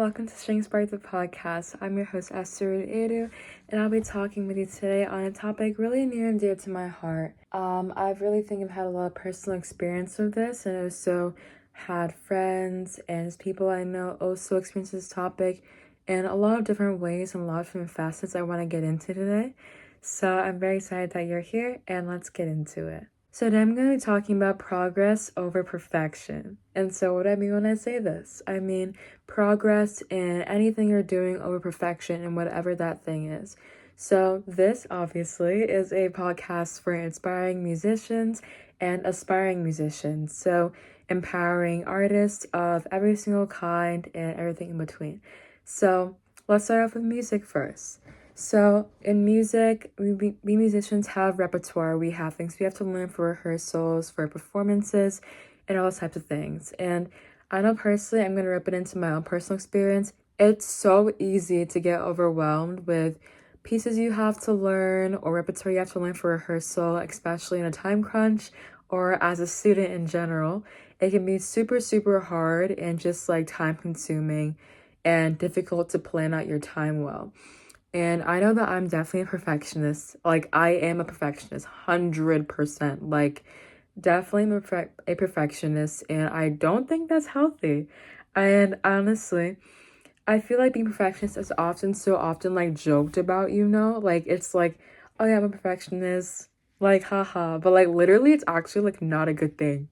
welcome to String Spark the podcast. I'm your host Esther Edu, and I'll be talking with you today on a topic really near and dear to my heart. I've really think I've had a lot of personal experience with this, and also had friends and just people I know also experience this topic in a lot of different ways and a lot of different facets I want to get into today. So I'm very excited that you're here, and let's get into it. So today I'm going to be talking about progress over perfection. And so what do I mean when I say this? I mean progress in anything you're doing over perfection and whatever that thing is. So this obviously is a podcast for inspiring musicians and aspiring musicians. So empowering artists of every single kind and everything in between. So let's start off with music first. So in music, we musicians have repertoire. We have things we have to learn for rehearsals, for performances, and all types of things. And I know personally, I'm going to rip it into my own personal experience. It's so easy to get overwhelmed with pieces you have to learn or repertoire you have to learn for rehearsal, especially in a time crunch or as a student in general. It can be super, super hard and just like time consuming and difficult to plan out your time well. And I know that I'm definitely a perfectionist. Like, I am a perfectionist, 100%. Like, definitely a perfectionist, and I don't think that's healthy. And honestly, I feel like being perfectionist is so often, like, joked about, Like, it's like, oh yeah, I'm a perfectionist. Like, haha. But, like, literally, it's actually, like, not a good thing.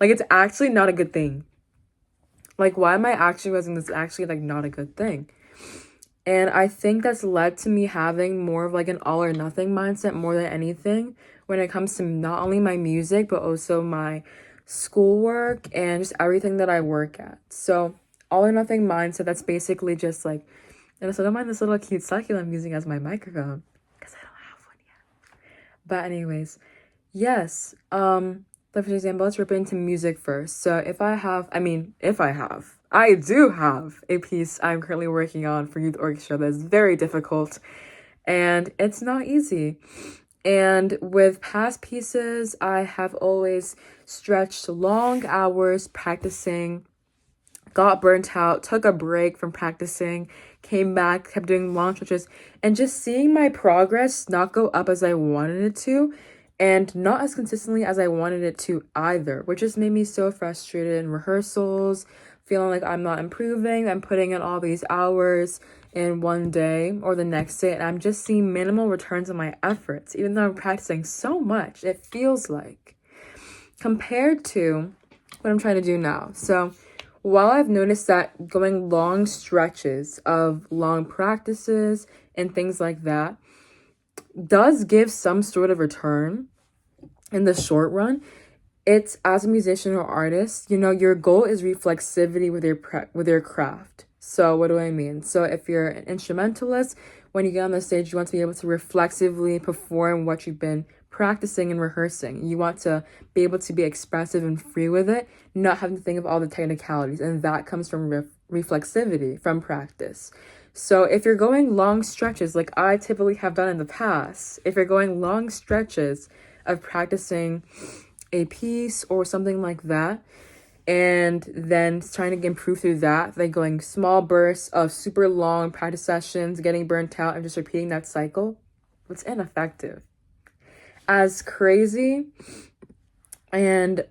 Like, it's actually not a good thing. Like, why am I actually realizing this is actually, like, not a good thing? And I think that's led to me having more of like an all or nothing mindset more than anything when it comes to not only my music, but also my schoolwork and just everything that I work at. So all or nothing mindset, that's basically just like, and so don't mind this little cute succulent I'm using as my microphone because I don't have one yet. But anyways, yes, for example, let's rip into music first. So I do have a piece I'm currently working on for youth orchestra that's very difficult and it's not easy. And with past pieces, I have always stretched long hours practicing, got burnt out, took a break from practicing, came back, kept doing long stretches, and just seeing my progress not go up as I wanted it to and not as consistently as I wanted it to either, which just made me so frustrated in rehearsals, feeling like I'm not improving. I'm putting in all these hours in one day or the next day, and I'm just seeing minimal returns on my efforts, even though I'm practicing so much, it feels like, compared to what I'm trying to do now. So while I've noticed that going long stretches of long practices and things like that does give some sort of return in the short run, it's as a musician or artist, your goal is reflexivity with your craft. So what do I mean? So if you're an instrumentalist, when you get on the stage, you want to be able to reflexively perform what you've been practicing and rehearsing. You want to be able to be expressive and free with it, not having to think of all the technicalities. And that comes from reflexivity, from practice. So if you're going long stretches, like I typically have done in the past, if you're going long stretches of practicing a piece or something like that, and then trying to improve through that, like going small bursts of super long practice sessions, getting burnt out, and just repeating that cycle, it's ineffective. As crazy and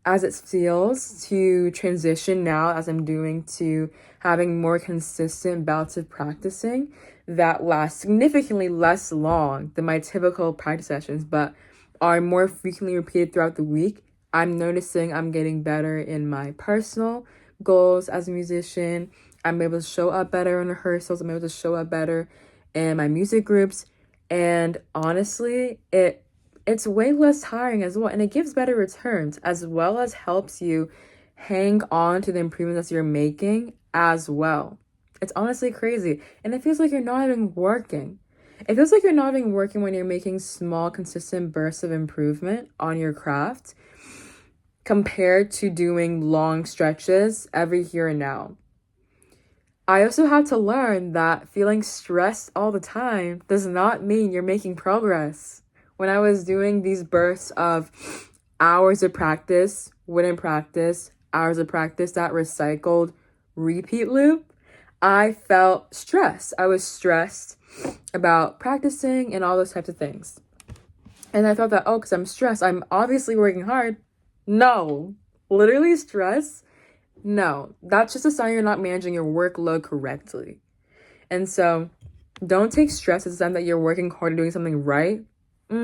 as it feels to transition now, as I'm doing, to having more consistent bouts of practicing that last significantly less long than my typical practice sessions, but are more frequently repeated throughout the week, I'm noticing I'm getting better in my personal goals as a musician. I'm able to show up better in rehearsals. I'm able to show up better in my music groups. And honestly, it's way less tiring as well. And it gives better returns as well as helps you hang on to the improvements that you're making as well. It's honestly crazy. And it feels like you're not even working. It feels like you're not even working when you're making small, consistent bursts of improvement on your craft compared to doing long stretches every here and now. I also had to learn that feeling stressed all the time does not mean you're making progress. When I was doing these bursts of hours of practice, wouldn't practice, hours of practice that recycled repeat loop, I felt stressed. I was stressed about practicing and all those types of things. And I thought that, oh, because I'm stressed, I'm obviously working hard. No, literally stress. No, that's just a sign you're not managing your workload correctly. And so don't take stress as a sign that you're working hard and doing something right.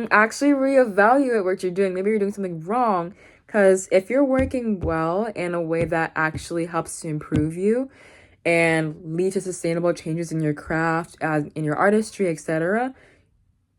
Actually reevaluate what you're doing. Maybe you're doing something wrong. Because if you're working well in a way that actually helps to improve you and lead to sustainable changes in your craft, in your artistry, etc.,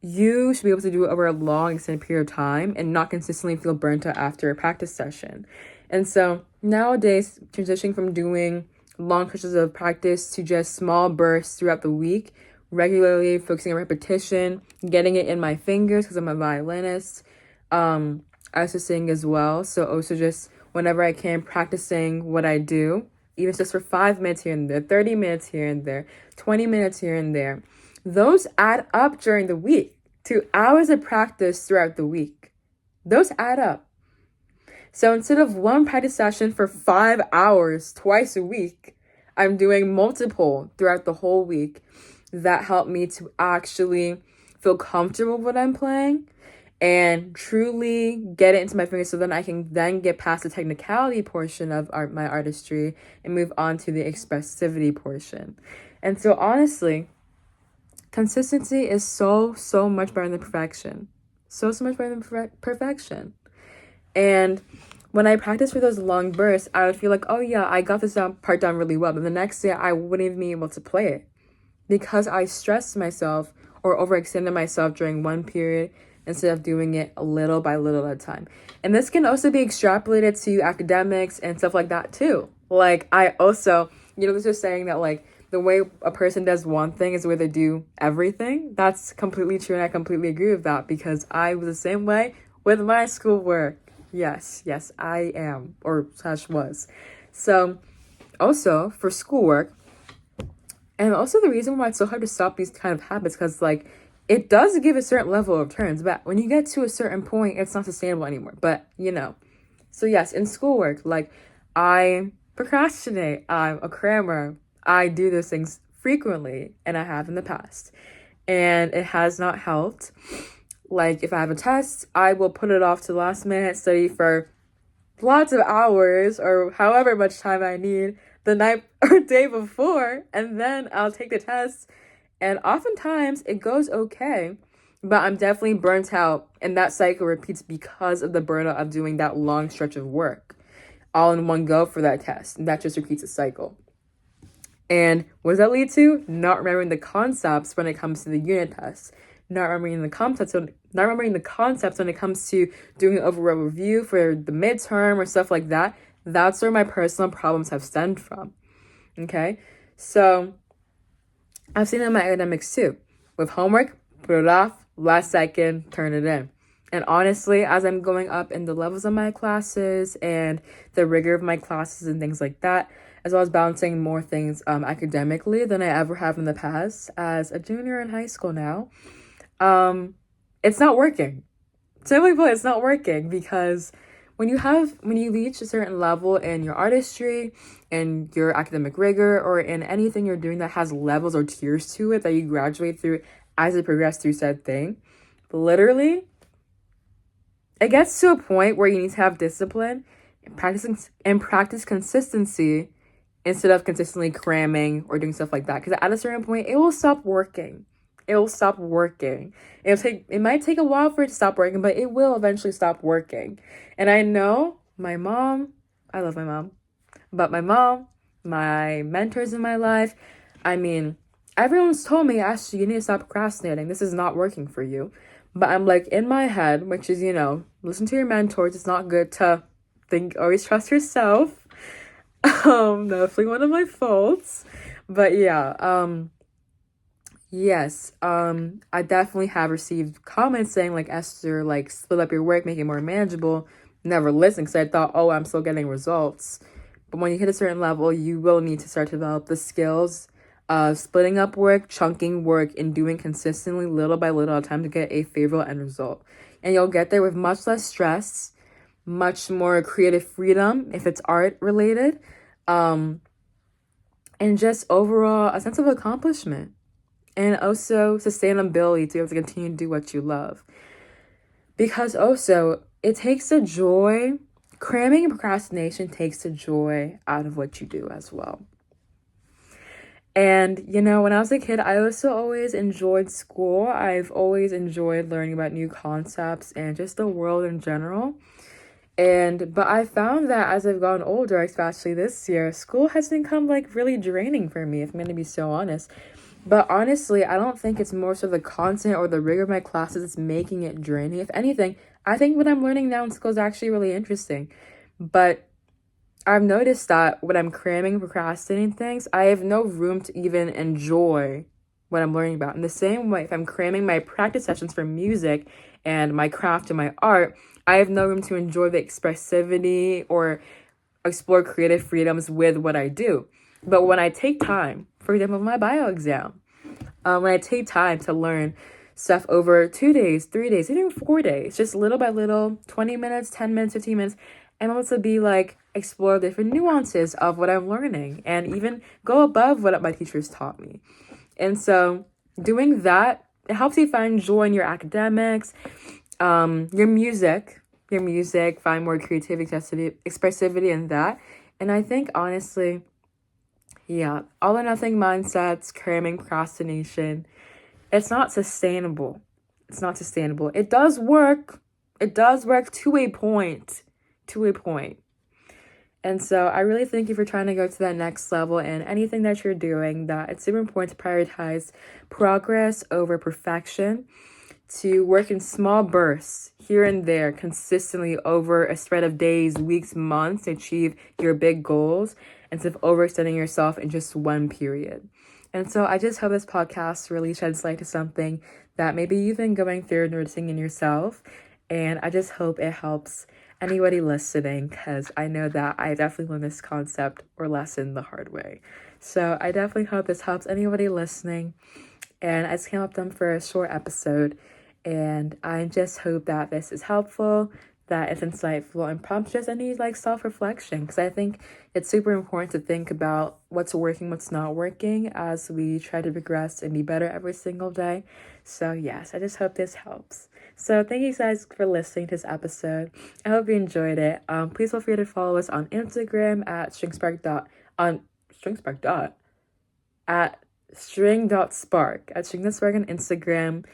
you should be able to do it over a long extended period of time and not consistently feel burnt out after a practice session. And so nowadays, transitioning from doing long stretches of practice to just small bursts throughout the week, regularly focusing on repetition, getting it in my fingers because I'm a violinist. I also sing as well. So also just whenever I can, practicing what I do, even just for 5 minutes here and there, 30 minutes here and there, 20 minutes here and there. Those add up during the week to hours of practice throughout the week. Those add up. So instead of one practice session for 5 hours twice a week, I'm doing multiple throughout the whole week that help me to actually feel comfortable with what I'm playing and truly get it into my fingers so then I can then get past the technicality portion of my artistry and move on to the expressivity portion. And so honestly, consistency is so much better than perfection. So much better than perfection. And when I practice for those long bursts, I would feel like, oh yeah, I got this part done really well. But the next day, I wouldn't even be able to play it because I stressed myself or overextended myself during one period instead of doing it a little by little at a time. And this can also be extrapolated to academics and stuff like that too. Like I also, this is saying that like the way a person does one thing is the way they do everything. That's completely true, and I completely agree with that because I was the same way with my schoolwork. Yes, I am, or slash was. So, also for schoolwork, and also the reason why it's so hard to stop these kind of habits, because like it does give a certain level of returns, but when you get to a certain point, it's not sustainable anymore. But so yes, in schoolwork, like I procrastinate, I'm a crammer. I do those things frequently, and I have in the past, and it has not helped. Like if I have a test, I will put it off to the last minute, study for lots of hours or however much time I need the night or day before, and then I'll take the test. And oftentimes it goes okay, but I'm definitely burnt out, and that cycle repeats because of the burnout of doing that long stretch of work all in one go for that test. And that just repeats the cycle. And what does that lead to? Not remembering the concepts when it comes to the unit tests. Not remembering the concepts when it comes to doing an overall review for the midterm or stuff like that. That's where my personal problems have stemmed from. Okay? So I've seen it in my academics too. With homework, put it off, last second, turn it in. And honestly, as I'm going up in the levels of my classes and the rigor of my classes and things like that, as well as balancing more things academically than I ever have in the past as a junior in high school now, it's not working. Simply put, it's not working because when you reach a certain level in your artistry and your academic rigor or in anything you're doing that has levels or tiers to it that you graduate through as you progress through said thing, literally, it gets to a point where you need to have discipline and practice consistency instead of consistently cramming or doing stuff like that. Because at a certain point, it will stop working. It might take a while for it to stop working, but it will eventually stop working. And I know I love my mom, but my mentors in my life, everyone's told me, Ashley, you need to stop procrastinating. This is not working for you. But I'm like in my head, which is, listen to your mentors. It's not good to always trust yourself. Definitely one of my faults. But yeah, yes, I definitely have received comments saying like, Esther, like split up your work, make it more manageable. Never listened because I thought, oh, I'm still getting results. But when you hit a certain level, you will need to start to develop the skills of splitting up work, chunking work, and doing consistently little by little at a time to get a favorable end result. And you'll get there with much less stress, much more creative freedom if it's art related, and just overall a sense of accomplishment, and also sustainability to be able to continue to do what you love. Because also, it takes the joy, cramming and procrastination takes the joy out of what you do as well. And, when I was a kid, I also always enjoyed school. I've always enjoyed learning about new concepts and just the world in general. But I found that as I've gotten older, especially this year, school has become really draining for me, if I'm going to be so honest. But honestly, I don't think it's more so the content or the rigor of my classes that's making it draining. If anything, I think what I'm learning now in school is actually really interesting. But I've noticed that when I'm cramming and procrastinating things, I have no room to even enjoy what I'm learning about. In the same way, if I'm cramming my practice sessions for music and my craft and my art, I have no room to enjoy the expressivity or explore creative freedoms with what I do. But when I take time, for example, my bio exam, when I take time to learn stuff over 2 days, 3 days, even 4 days, just little by little, 20 minutes, 10 minutes, 15 minutes, I'm able to be explore different nuances of what I'm learning and even go above what my teachers taught me. And so doing that, it helps you find joy in your academics, your music, find more creativity, expressivity in that. And I think honestly, yeah, all or nothing mindsets, cramming, procrastination, it's not sustainable. It's not sustainable. It does work. It does work to a point. And so I really thank you for trying to go to that next level, and anything that you're doing, that it's super important to prioritize progress over perfection, to work in small bursts here and there consistently over a spread of days, weeks, months to achieve your big goals instead of overextending yourself in just one period. And so I just hope this podcast really sheds light to something that maybe you've been going through and noticing in yourself. And I just hope it helps anybody listening, because I know that I definitely learned this concept or lesson the hard way. So I definitely hope this helps anybody listening. And I just came up with them for a short episode. And I just hope that this is helpful, that it's insightful, and prompts just any self-reflection, because I think it's super important to think about what's working, what's not working as we try to progress and be better every single day. So yes, I just hope this helps. So thank you guys for listening to this episode. I hope you enjoyed it. Please feel free to follow us on Instagram at string.spark on Instagram.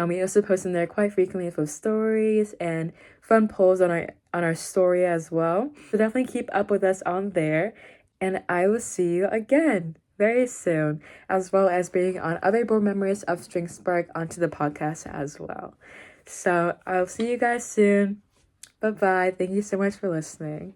We also post in there quite frequently with stories and fun polls on our story as well. So definitely keep up with us on there. And I will see you again very soon, as well as bringing on other board members of String Spark onto the podcast as well. So I'll see you guys soon. Bye-bye. Thank you so much for listening.